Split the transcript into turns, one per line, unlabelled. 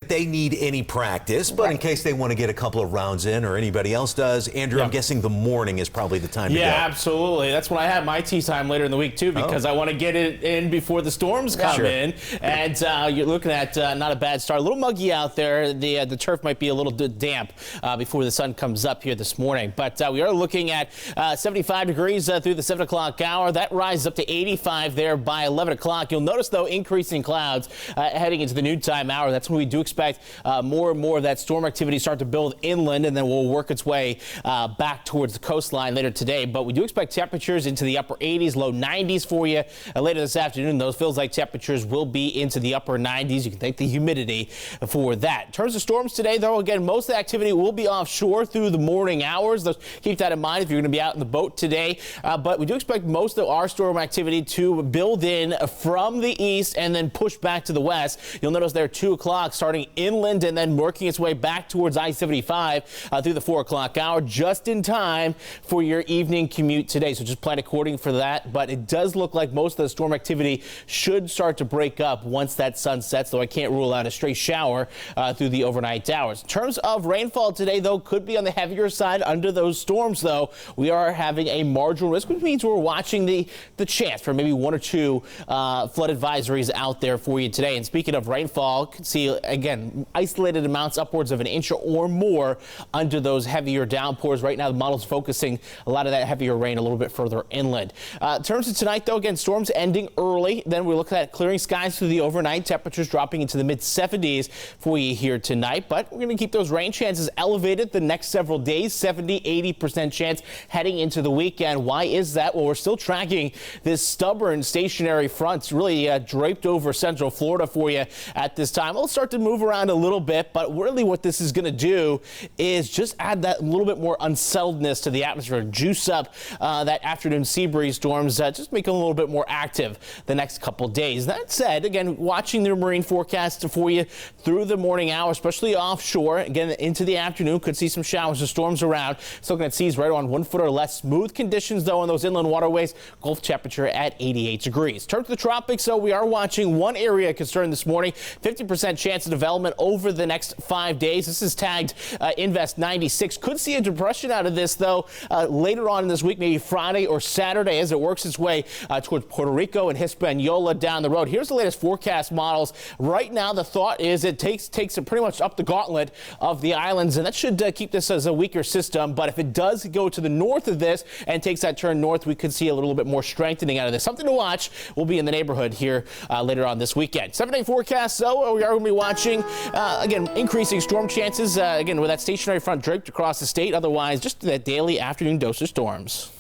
that they need any practice, but in case they want to get a couple of rounds in or anybody else does, Andrew, I'm guessing the morning is probably the time to go.
Yeah, absolutely. That's when I have my tee time later in the week, too, because I want to get it in before the storms come in. And you're looking at not a bad start. A little muggy out there. The turf might be a little damp before the sun comes up here this morning. But we are looking at 75 degrees through the 7 o'clock hour. That rises up to 85 there by 11 o'clock. You'll notice, though, increasing clouds heading into the noontime hour. That's when we do expect more and more of that storm activity start to build inland, and then will work its way back towards the coastline later today. But we do expect temperatures into the upper 80s, low 90s for you later this afternoon. Those feels like temperatures will be into the upper 90s. You can thank the humidity for that. In terms of storms today, though, again, most of the activity will be offshore through the morning hours. Keep that in mind if you're going to be out in the boat today. But we do expect most of our storm activity to build in from the east and then push back to the west. You'll notice there 2 o'clock starting inland and then working its way back towards I-75 through the 4 o'clock hour, just in time for your evening commute today. So just plan according for that. But it does look like most of the storm activity should start to break up once that sun sets, though I can't rule out a stray shower through the overnight hours. In terms of rainfall today, though, could be on the heavier side under those storms, though. We are having a marginal risk, which means we're watching the chance for maybe 1 or 2 flood advisories out there for you today. And speaking of rainfall, could see, again, isolated amounts upwards of an inch or more under those heavier downpours. Right now, the model's focusing a lot of that heavier rain a little bit further inland. In terms of tonight, though, again, storms ending early. Then we look at clearing skies through the overnight. Temperatures dropping into the mid-70s for you here tonight. But we're going to keep those rain chances elevated the next several days. 70-80% chance heading into the weekend. Why is that? Well, we're still tracking this stubborn stationary front really draped over central Florida for you at this time. It'll start to move around a little bit, but really what this is going to do is just add that little bit more unsettledness to the atmosphere, juice up that afternoon sea breeze storms, just make them a little bit more active the next couple days. That said, again, watching the marine forecast for you through the morning hour, especially offshore, again, into the afternoon, could see some showers or storms around. Still looking at seas right on 1 foot or less. Smooth conditions, though, on those inland waterways. Gulf temperature at 88 degrees. Turn to the tropics, so we are watching one area concern this morning. 50% chance of development over the next 5 days. This is tagged Invest 96. Could see a depression out of this, though, later on in this week, maybe Friday or Saturday, as it works its way towards Puerto Rico and Hispaniola down the road. Here's the latest forecast models. Right now, the thought is it takes it pretty much up the gauntlet of the islands, and that should keep this as a weaker system. But if it does go to the north of this and takes that turn north, we could see a little bit more strengthening out of this. Something to watch. We'll be in the neighborhood here later on this weekend. 7-day forecast, so we are going to be watching, again, increasing storm chances, again, with that stationary front draped across the state. Otherwise, just that daily afternoon dose of storms.